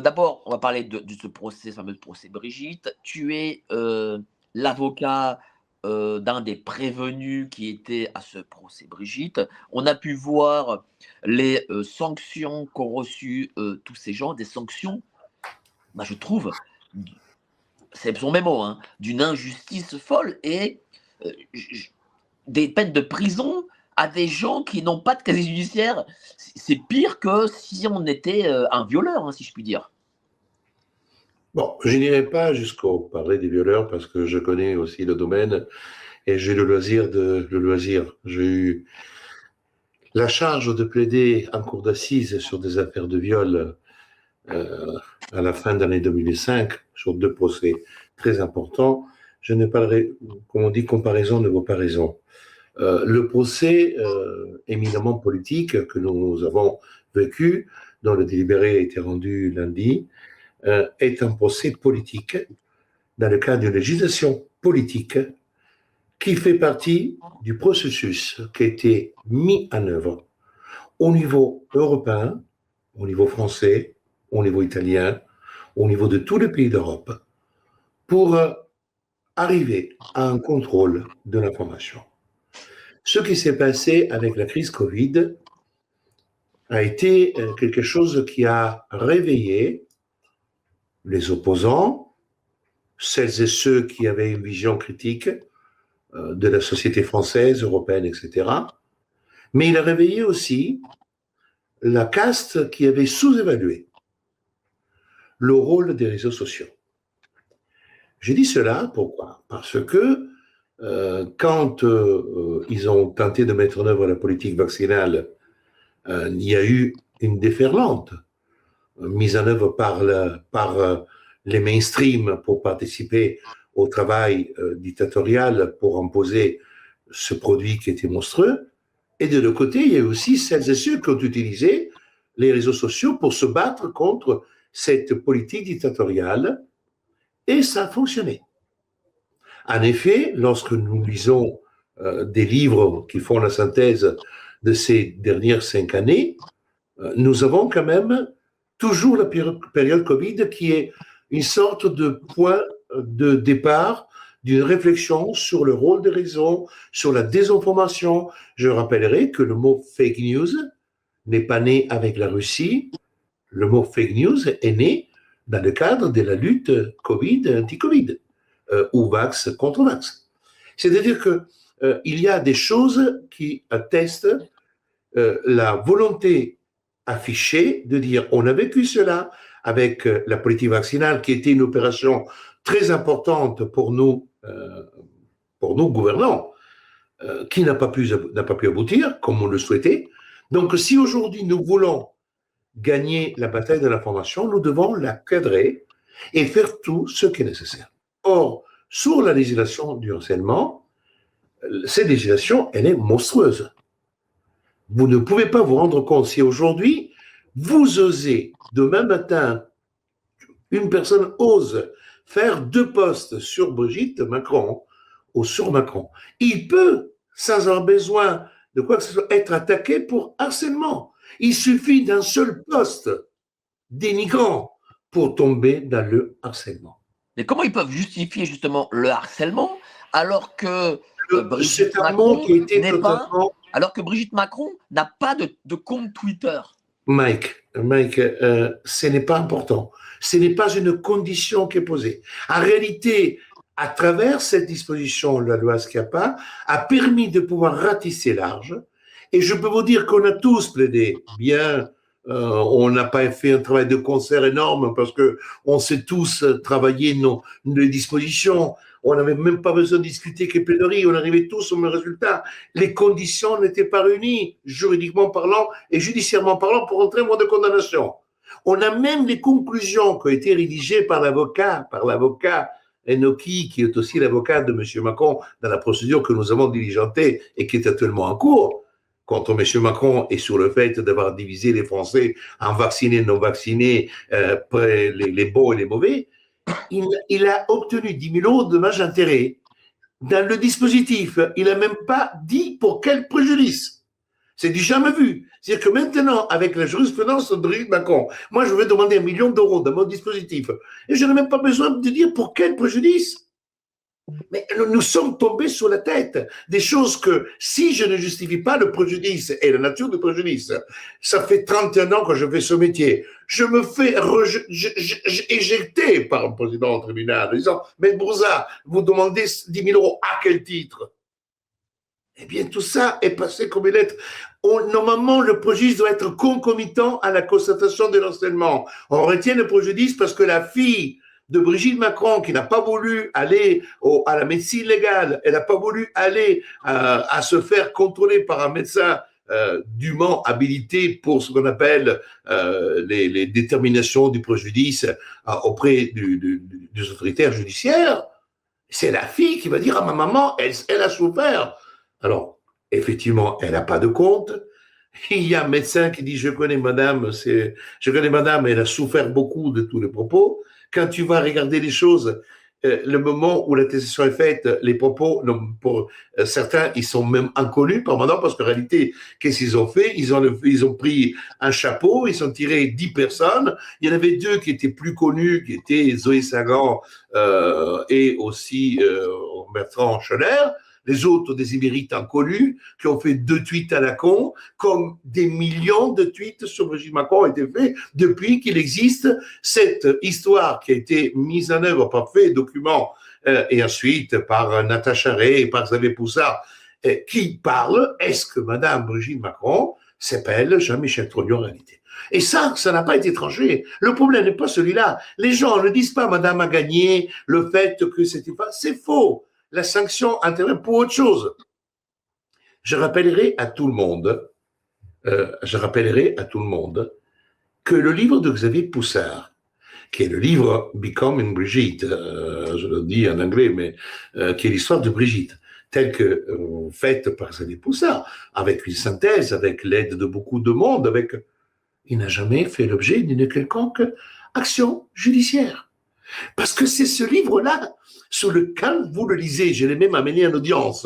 d'abord, on va parler de ce procès, ce fameux procès Brigitte. Tu es, l'avocat, d'un des prévenus qui était à ce procès Brigitte. On a pu voir les, sanctions qu'ont reçues, tous ces gens, des sanctions, bah, je trouve, d ce sont mes mots, hein, d'une injustice folle et j des peines de prison à des gens qui n'ont pas de casier judiciaire. C'est pire que si on était, un violeur, hein, si je puis dire. Bon, je n'irai pas jusqu'au parler des violeurs parce que je connais aussi le domaine et j'ai le loisir. J'ai eu la charge de plaider en cour d'assises sur des affaires de viol à la fin de l'année 2005 sur 2 procès très importants. Je ne parlerai, comme on dit, comparaison ne vaut pas raison. Le procès éminemment politique que nous avons vécu, dont le délibéré a été rendu lundi, est un procès politique dans le cadre d'une législation politique qui fait partie du processus qui a été mis en œuvre au niveau européen, au niveau français, au niveau italien, au niveau de tous les pays d'Europe, pour arriver à un contrôle de l'information. Ce qui s'est passé avec la crise Covid a été quelque chose qui a réveillé les opposants, celles et ceux qui avaient une vision critique de la société française, européenne, etc. Mais il a réveillé aussi la caste qui avait sous-évalué le rôle des réseaux sociaux. Je dis cela, pourquoi? Parce que quand ils ont tenté de mettre en œuvre la politique vaccinale, il y a eu une déferlante mise en œuvre par les mainstream pour participer au travail dictatorial pour imposer ce produit qui était monstrueux. Et de l'autre côté, il y a aussi celles et ceux qui ont utilisé les réseaux sociaux pour se battre contre cette politique dictatoriale, et ça a fonctionné. En effet, lorsque nous lisons des livres qui font la synthèse de ces dernières 5 années, nous avons quand même toujours la période Covid qui est une sorte de point de départ d'une réflexion sur le rôle des réseaux, sur la désinformation. Je rappellerai que le mot fake news n'est pas né avec la Russie. Le mot fake news est né dans le cadre de la lutte Covid, anti-Covid, ou vax contre vax. C'est-à-dire qu'il y a des choses qui attestent la volonté affichée de dire on a vécu cela avec la politique vaccinale qui était une opération très importante pour nous gouvernants, qui n'a pas pu aboutir comme on le souhaitait. Donc si aujourd'hui nous voulons gagner la bataille de l'information, nous devons la cadrer et faire tout ce qui est nécessaire. Or, sur la législation du harcèlement, cette législation, elle est monstrueuse. Vous ne pouvez pas vous rendre compte si aujourd'hui, vous osez, demain matin, une personne ose faire 2 posts sur Brigitte Macron ou sur Macron. Il peut, sans avoir besoin de quoi que ce soit, être attaqué pour harcèlement. Il suffit d'un seul post dénigrant pour tomber dans le harcèlement. Mais comment ils peuvent justifier justement le harcèlement alors que c'est un mot qui a été totalement... Alors que Brigitte Macron n'a pas de compte Twitter. Mike, ce n'est pas important. Ce n'est pas une condition qui est posée. En réalité, à travers cette disposition, la loi Schiappa a permis de pouvoir ratisser large. Et je peux vous dire qu'on a tous plaidé bien. On n'a pas fait un travail de concert énorme parce que on sait tous travailler les dispositions. On n'avait même pas besoin de discuter que plaidoirie. On arrivait tous au même résultat. Les conditions n'étaient pas réunies, juridiquement parlant et judiciairement parlant, pour entrer en voie de condamnation. On a même les conclusions qui ont été rédigées par l'avocat Enoki, qui est aussi l'avocat de M. Macron dans la procédure que nous avons diligentée et qui est actuellement en cours contre M. Macron et sur le fait d'avoir divisé les Français en vaccinés et non vaccinés, les bons et les mauvais. Il a obtenu 10 000 € de dommages intérêts. Dans le dispositif, il n'a même pas dit pour quel préjudice. C'est du jamais vu. C'est-à-dire que maintenant, avec la jurisprudence de Brigitte Macron, moi, je vais demander 1 million d'euros dans mon dispositif. Et je n'ai même pas besoin de dire pour quel préjudice. Mais nous sommes tombés sur la tête des choses que, si je ne justifie pas le préjudice et la nature du préjudice, ça fait 31 ans que je fais ce métier, je me fais éjecter par un président au tribunal en disant « Mais Brouza, vous demandez 10 000 euros, à quel titre ?» Eh bien, tout ça est passé comme une lettre. Normalement, le préjudice doit être concomitant à la constatation de l'enseignement. On retient le préjudice parce que la fille de Brigitte Macron, qui n'a pas voulu aller à la médecine légale, elle n'a pas voulu aller à se faire contrôler par un médecin dûment habilité pour ce qu'on appelle les déterminations du préjudice auprès des autorités judiciaires. C'est la fille qui va dire à ma maman, elle a souffert. Alors, effectivement, elle n'a pas de compte. Il y a un médecin qui dit, je connais madame, elle a souffert beaucoup de tous les propos. Quand tu vas regarder les choses, le moment où l'attestation est faite, les propos, pour certains, ils sont même inconnus par madame, parce qu'en réalité, qu'est-ce qu'ils ont fait? Ils ont pris un chapeau, ils ont tiré 10 personnes. Il y en avait 2 qui étaient plus connus, qui étaient Zoé Sagan et aussi Bertrand Scholler. Les autres, des émérites inconnus, qui ont fait 2 tweets à la con, comme des millions de tweets sur Brigitte Macron ont été faits depuis qu'il existe cette histoire qui a été mise en œuvre par fait document et ensuite par Natacha Ray et par Xavier Poussard, qui parle, est-ce que Madame Brigitte Macron s'appelle Jean-Michel Trogneux en réalité? Et ça n'a pas été tranché. Le problème n'est pas celui-là. Les gens ne disent pas Madame a gagné, le fait que c'était pas, c'est faux. La sanction intervient pour autre chose. Je rappellerai à tout le monde que le livre de Xavier Poussard, qui est le livre Becoming Brigitte, je le dis en anglais, mais qui est l'histoire de Brigitte, telle que faite par Xavier Poussard, avec une synthèse, avec l'aide de beaucoup de monde, il n'a jamais fait l'objet d'une quelconque action judiciaire. Parce que c'est ce livre-là, sur lequel vous le lisez, je l'ai même amené en audience.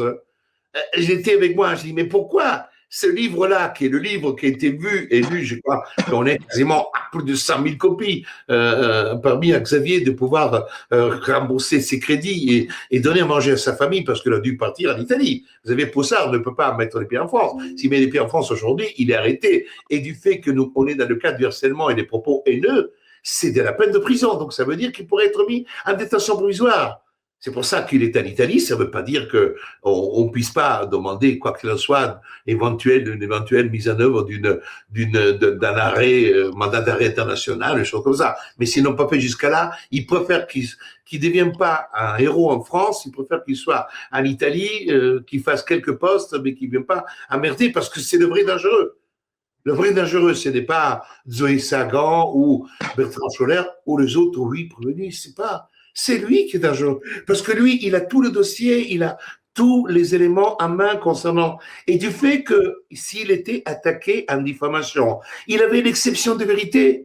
J'étais avec moi, je dis, mais pourquoi ce livre-là, qui est le livre qui a été vu et lu, je crois qu'on est quasiment à plus de 100 000 copies, permis à Xavier de pouvoir rembourser ses crédits et donner à manger à sa famille parce qu'il a dû partir en Italie. Xavier Poussard ne peut pas mettre les pieds en France. S'il met les pieds en France aujourd'hui, il est arrêté. Et du fait que nous, on est dans le cadre du harcèlement et des propos haineux, c'est de la peine de prison. Donc, ça veut dire qu'il pourrait être mis en détention provisoire. C'est pour ça qu'il est en Italie. Ça ne veut pas dire qu'on ne puisse pas demander, quoi qu'il en soit, une éventuelle mise en œuvre d'un arrêt, mandat d'arrêt international, des choses comme ça. Mais s'ils n'ont pas fait jusqu'à là, ils préfèrent qu'il ne devienne pas un héros en France. Ils préfèrent qu'il soit en Italie, qu'il fasse quelques postes, mais qu'il ne vienne pas emmerder parce que c'est le vrai dangereux. Le vrai dangereux, ce n'est pas Zoé Sagan ou Bertrand Scholler ou les autres, oui, prévenus, c'est pas. C'est lui qui est dangereux. Parce que lui, il a tout le dossier, il a tous les éléments en main concernant. Et du fait que s'il était attaqué en diffamation, il avait l'exception de vérité.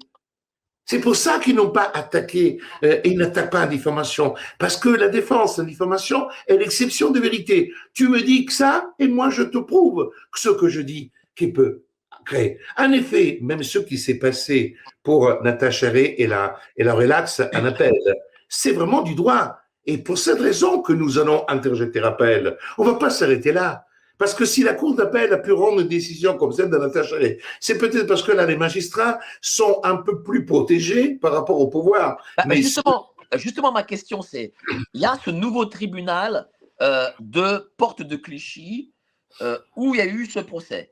C'est pour ça qu'ils n'ont pas attaqué, ils n'attaquent pas en diffamation. Parce que la défense en diffamation est l'exception de vérité. Tu me dis que ça, et moi je te prouve que ce que je dis, qui peut créer. En effet, même ce qui s'est passé pour Natacha Ray et la relaxe en appel, c'est vraiment du droit. Et pour cette raison que nous allons interjeter appel. On ne va pas s'arrêter là. Parce que si la Cour d'appel a pu rendre une décision comme celle de Natacha Ray, c'est peut-être parce que là, les magistrats sont un peu plus protégés par rapport au pouvoir. Mais justement, ma question, c'est, il y a ce nouveau tribunal de Porte de Clichy où il y a eu ce procès.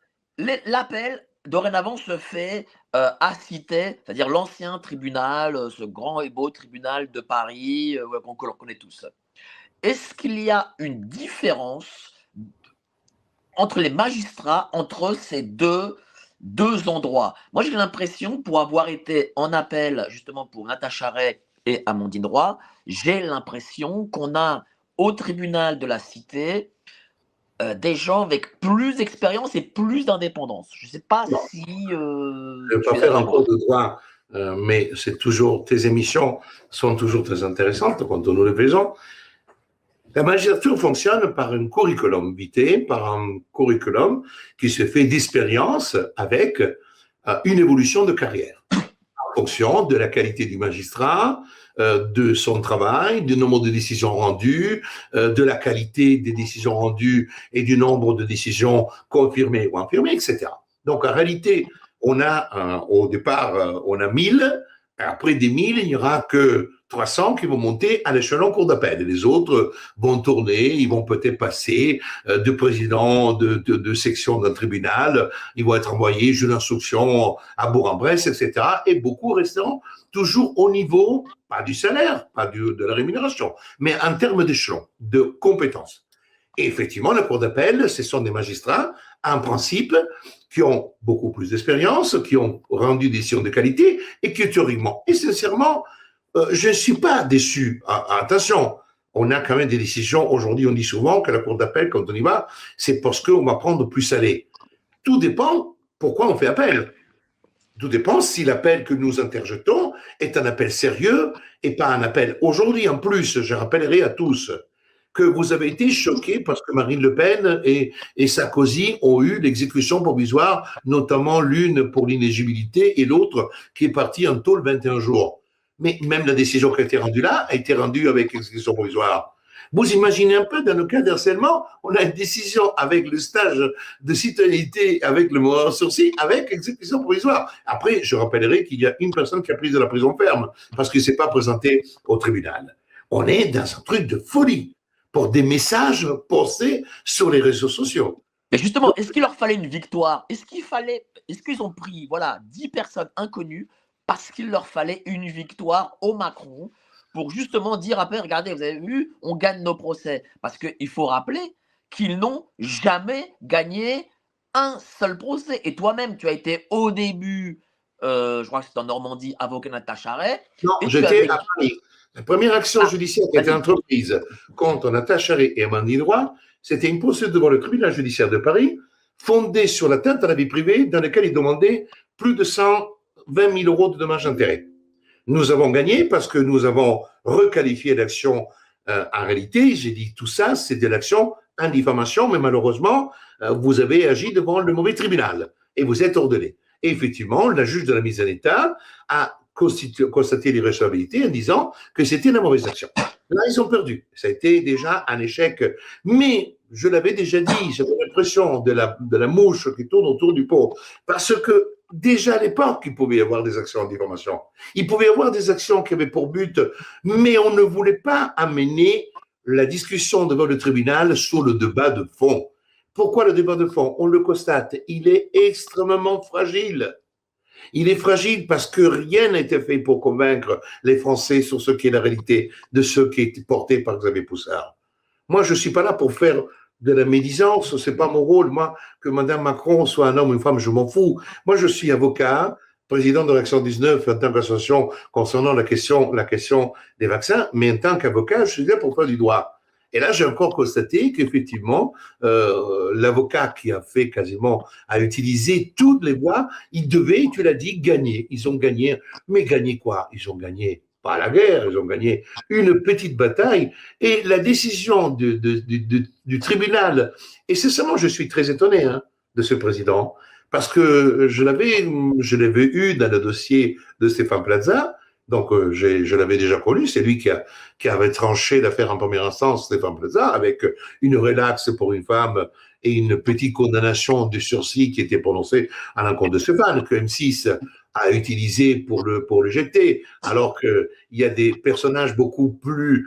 L'appel, dorénavant, se fait à Cité, c'est-à-dire l'ancien tribunal, ce grand et beau tribunal de Paris qu'on le connaît tous. Est-ce qu'il y a une différence entre les magistrats, entre ces deux endroits? Moi, j'ai l'impression, pour avoir été en appel, justement, pour Natacha Ray et Amandine Roy, j'ai l'impression qu'on a au tribunal de la Cité des gens avec plus d'expérience et plus d'indépendance. Je ne sais pas si... je ne vais pas faire un cours de droit, mais c'est toujours, tes émissions sont toujours très intéressantes quand nous les faisons. La magistrature fonctionne par un curriculum vitae, par un curriculum qui se fait d'expérience avec une évolution de carrière en fonction de la qualité du magistrat, de son travail, du nombre de décisions rendues, de la qualité des décisions rendues et du nombre de décisions confirmées ou infirmées, etc. Donc, en réalité, au départ, on a 1000. Après des 1000, il n'y aura que 300 qui vont monter à l'échelon cour d'appel. Et les autres vont tourner, ils vont peut-être passer de président de section d'un tribunal, ils vont être envoyés juge d'instruction à Bourg-en-Bresse, etc. Et beaucoup resteront toujours au niveau, pas du salaire, pas de la rémunération, mais en termes d'échelon, de compétences. Et effectivement, la cour d'appel, ce sont des magistrats, en principe, qui ont beaucoup plus d'expérience, qui ont rendu des décisions de qualité et qui, théoriquement et sincèrement, je ne suis pas déçu. Attention, on a quand même des décisions. Aujourd'hui, on dit souvent que la cour d'appel, quand on y va, c'est parce qu'on va prendre plus salé. Tout dépend pourquoi on fait appel. Tout dépend si l'appel que nous interjetons est un appel sérieux et pas un appel. Aujourd'hui, en plus, je rappellerai à tous que vous avez été choqués parce que Marine Le Pen et Sarkozy ont eu l'exécution provisoire, notamment l'une pour l'inéligibilité et l'autre qui est partie en tôle 21 jours. Mais même la décision qui a été rendue là a été rendue avec exécution provisoire. Vous imaginez un peu, dans le cas d'harcèlement, on a une décision avec le stage de citoyenneté, avec le moratoire sursis, avec exécution provisoire. Après, je rappellerai qu'il y a une personne qui a pris de la prison ferme parce qu'il ne s'est pas présenté au tribunal. On est dans un truc de folie pour des messages postés sur les réseaux sociaux. Mais justement, est-ce qu'il leur fallait une victoire? Est-ce qu'ils ont pris 10 personnes inconnues parce qu'il leur fallait une victoire au Macron pour justement dire après, regardez, vous avez vu, on gagne nos procès. Parce qu'il faut rappeler qu'ils n'ont jamais gagné un seul procès. Et toi-même, tu as été au début, je crois que c'était en Normandie, avocat Natacha Charret. Non, j'étais à Paris. La première action judiciaire qui a été entreprise contre Natacha Charret et Amandine Roy, c'était une procédure devant le tribunal judiciaire de Paris, fondée sur l'atteinte à la vie privée, dans laquelle ils demandaient plus de 120 000 euros de dommages d'intérêt. Nous avons gagné parce que nous avons requalifié l'action en réalité. J'ai dit tout ça, c'est de l'action en diffamation, mais malheureusement, vous avez agi devant le mauvais tribunal et vous êtes ordonné. Et effectivement, la juge de la mise en état a constaté l'irrecevabilité en disant que c'était la mauvaise action. Là, ils ont perdu. Ça a été déjà un échec. Mais je l'avais déjà dit, j'avais l'impression de la mouche qui tourne autour du pot. Parce que déjà à l'époque, il pouvait y avoir des actions en diffamation. Il pouvait y avoir des actions qui avaient pour but, mais on ne voulait pas amener la discussion devant le tribunal sur le débat de fond. Pourquoi le débat de fond? On le constate, il est extrêmement fragile. Il est fragile parce que rien n'a été fait pour convaincre les Français sur ce qui est la réalité de ce qui est porté par Xavier Poussard. Moi, je ne suis pas là pour faire de la médisance, ce n'est pas mon rôle. Moi, que Mme Macron soit un homme ou une femme, je m'en fous. Moi, je suis avocat, président de l'Action 19 en tant qu'association concernant la question des vaccins, mais en tant qu'avocat, je suis là pour faire du droit. Et là, j'ai encore constaté qu'effectivement, l'avocat qui a fait quasiment, a utilisé toutes les voies, il devait, tu l'as dit, gagner. Ils ont gagné. Mais gagner quoi? Ils ont gagné pas la guerre, ils ont gagné une petite bataille. Et la décision du tribunal, et sincèrement, je suis très étonné de ce président, parce que je l'avais eu dans le dossier de Stéphane Plaza. Donc, je l'avais déjà connu. C'est lui qui avait tranché l'affaire en première instance, Stéphane Plaza, avec une relaxe pour une femme et une petite condamnation de sursis qui était prononcée à l'encontre de Stéphane, que M6 a utilisé pour le jeter, alors qu'il y a des personnages beaucoup plus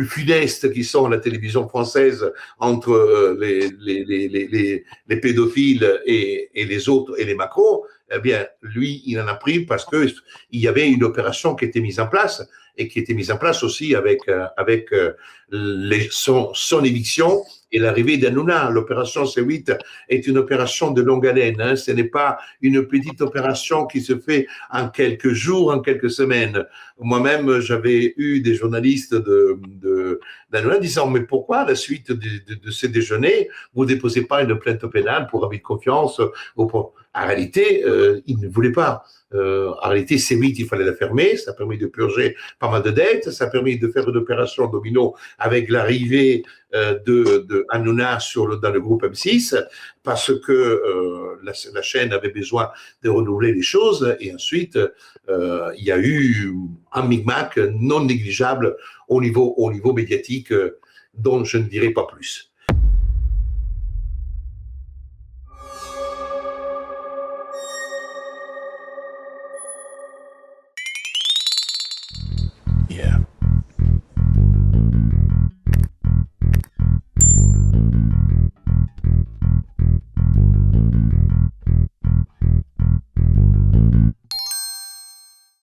funestes qui sont à la télévision française entre les pédophiles et les autres et les Macron. Eh bien, lui, il en a pris parce qu'il y avait une opération qui était mise en place et qui était mise en place aussi avec son éviction et l'arrivée d'Hanouna. L'opération C8 est une opération de longue haleine. Ce n'est pas une petite opération qui se fait en quelques jours, en quelques semaines. Moi-même, j'avais eu des journalistes d'Hanouna disant « Mais pourquoi, à la suite de ces déjeuners, vous ne déposez pas une plainte pénale pour abus de confiance ?» En réalité, il ne voulait pas. En réalité, C8, il fallait la fermer. Ça a permis de purger pas mal de dettes. Ça a permis de faire une opération domino avec l'arrivée de Hanouna dans le groupe M6, parce que la chaîne avait besoin de renouveler les choses. Et ensuite, il y a eu un micmac non négligeable au niveau médiatique, dont je ne dirai pas plus. Yeah.